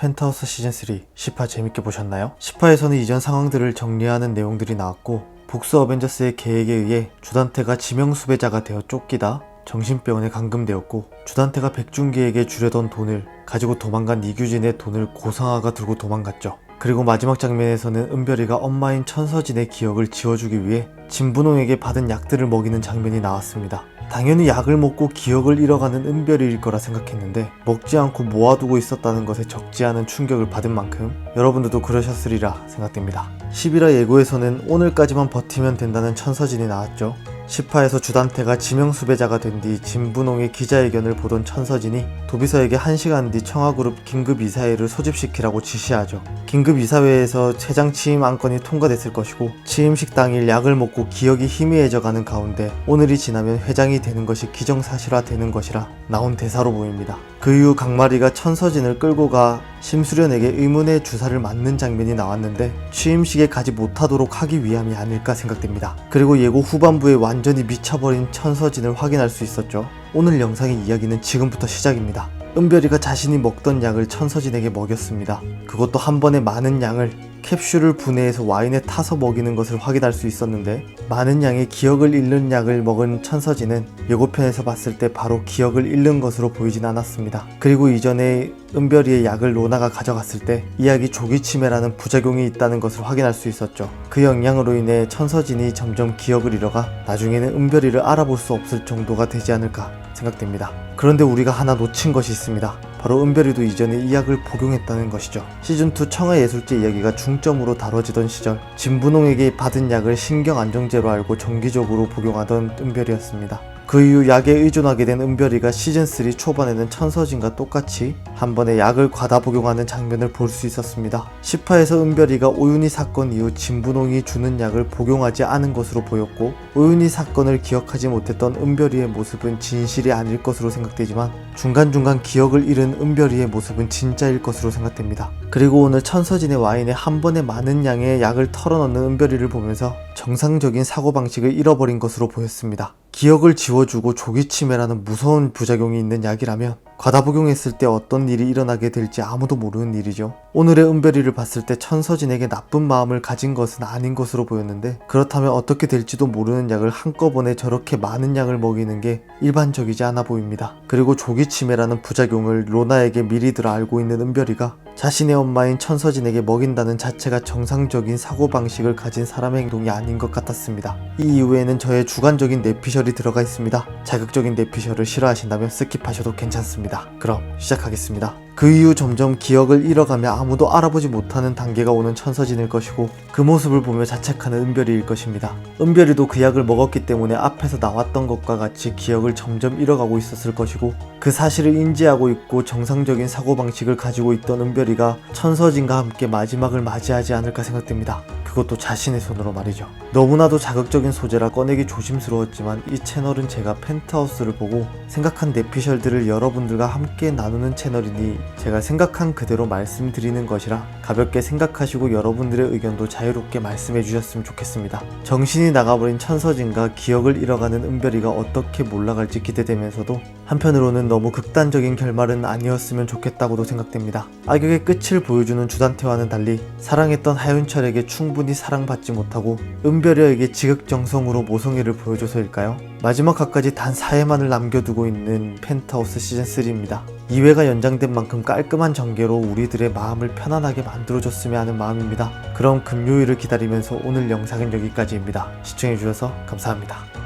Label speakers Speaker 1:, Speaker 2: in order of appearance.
Speaker 1: 펜트하우스 시즌3 10화 재밌게 보셨나요? 10화에서는 이전 상황들을 정리하는 내용들이 나왔고, 복수 어벤져스의 계획에 의해 주단태가 지명수배자가 되어 쫓기다 정신병원에 감금되었고, 주단태가 백준기에게 주려던 돈을 가지고 도망간 이규진의 돈을 고상아가 들고 도망갔죠. 그리고 마지막 장면에서는 은별이가 엄마인 천서진의 기억을 지워주기 위해 진분홍에게 받은 약들을 먹이는 장면이 나왔습니다. 당연히 약을 먹고 기억을 잃어가는 은별이일 거라 생각했는데 먹지 않고 모아두고 있었다는 것에 적지 않은 충격을 받은 만큼 여러분들도 그러셨으리라 생각됩니다. 11화 예고에서는 오늘까지만 버티면 된다는 천서진이 나왔죠. 10화에서 주단태가 지명수배자가 된 뒤 진분홍의 기자회견을 보던 천서진이 도비서에게 1시간 뒤 청와그룹 긴급이사회를 소집시키라고 지시하죠. 긴급이사회에서 회장 취임 안건이 통과됐을 것이고, 취임식 당일 약을 먹고 기억이 희미해져가는 가운데 오늘이 지나면 회장이 되는 것이 기정사실화 되는 것이라 나온 대사로 보입니다. 그 이후 강마리가 천서진을 끌고 가 심수련에게 의문의 주사를 맞는 장면이 나왔는데 취임식에 가지 못하도록 하기 위함이 아닐까 생각됩니다. 그리고 예고 후반부에 완전히 미쳐버린 천서진을 확인할 수 있었죠. 오늘 영상의 이야기는 지금부터 시작입니다. 은별이가 자신이 먹던 약을 천서진에게 먹였습니다. 그것도 한 번에 많은 양을 캡슐을 분해해서 와인에 타서 먹이는 것을 확인할 수 있었는데, 많은 양의 기억을 잃는 약을 먹은 천서진은 예고편에서 봤을 때 바로 기억을 잃는 것으로 보이진 않았습니다. 그리고 이전에 은별이의 약을 로나가 가져갔을 때 이 약이 조기치매라는 부작용이 있다는 것을 확인할 수 있었죠. 그 영향으로 인해 천서진이 점점 기억을 잃어가 나중에는 은별이를 알아볼 수 없을 정도가 되지 않을까 생각됩니다. 그런데 우리가 하나 놓친 것이 있습니다. 바로 은별이도 이전에 이 약을 복용했다는 것이죠. 시즌2 청아예술제 이야기가 중점으로 다뤄지던 시절 진분홍에게 받은 약을 신경안정제로 알고 정기적으로 복용하던 은별이었습니다. 그 이후 약에 의존하게 된 은별이가 시즌3 초반에는 천서진과 똑같이 한 번에 약을 과다 복용하는 장면을 볼 수 있었습니다. 10화에서 은별이가 오윤희 사건 이후 진분홍이 주는 약을 복용하지 않은 것으로 보였고, 오윤희 사건을 기억하지 못했던 은별이의 모습은 진실이 아닐 것으로 생각되지만 중간중간 기억을 잃은 은별이의 모습은 진짜일 것으로 생각됩니다. 그리고 오늘 천서진의 와인에 한 번에 많은 양의 약을 털어넣는 은별이를 보면서 정상적인 사고방식을 잃어버린 것으로 보였습니다. 기억을 지워주고 조기치매라는 무서운 부작용이 있는 약이라면 과다 복용했을 때 어떤 일이 일어나게 될지 아무도 모르는 일이죠. 오늘의 은별이를 봤을 때 천서진에게 나쁜 마음을 가진 것은 아닌 것으로 보였는데, 그렇다면 어떻게 될지도 모르는 약을 한꺼번에 저렇게 많은 양을 먹이는 게 일반적이지 않아 보입니다. 그리고 조기치매라는 부작용을 로나에게 미리들 알고 있는 은별이가 자신의 엄마인 천서진에게 먹인다는 자체가 정상적인 사고방식을 가진 사람의 행동이 아닌 것 같았습니다. 이 이후에는 저의 주관적인 내피셜이 들어가 있습니다. 자극적인 내피셜을 싫어하신다면 스킵하셔도 괜찮습니다. 그럼 시작하겠습니다. 그 이후 점점 기억을 잃어가며 아무도 알아보지 못하는 단계가 오는 천서진일 것이고, 그 모습을 보며 자책하는 은별이일 것입니다. 은별이도 그 약을 먹었기 때문에 앞에서 나왔던 것과 같이 기억을 점점 잃어가고 있었을 것이고, 그 사실을 인지하고 있고 정상적인 사고방식을 가지고 있던 은별이가 천서진과 함께 마지막을 맞이하지 않을까 생각됩니다. 그것도 자신의 손으로 말이죠. 너무나도 자극적인 소재라 꺼내기 조심스러웠지만 이 채널은 제가 펜트하우스를 보고 생각한 내피셜들을 여러분들과 함께 나누는 채널이니 제가 생각한 그대로 말씀드리는 것이라 가볍게 생각하시고 여러분들의 의견도 자유롭게 말씀해 주셨으면 좋겠습니다. 정신이 나가버린 천서진과 기억을 잃어가는 은별이가 어떻게 몰라갈지 기대되면서도 한편으로는 너무 극단적인 결말은 아니었으면 좋겠다고도 생각됩니다. 악역의 끝을 보여주는 주단태와는 달리 사랑했던 하윤철에게 충분히 사랑받지 못하고 은별이에게 지극정성으로 모성애를 보여줘서일까요? 마지막 화까지 단 4회만을 남겨두고 있는 펜트하우스 시즌3입니다. 2회가 연장된 만큼 깔끔한 전개로 우리들의 마음을 편안하게 만들어줬으면 하는 마음입니다. 그럼 금요일을 기다리면서 오늘 영상은 여기까지입니다. 시청해주셔서 감사합니다.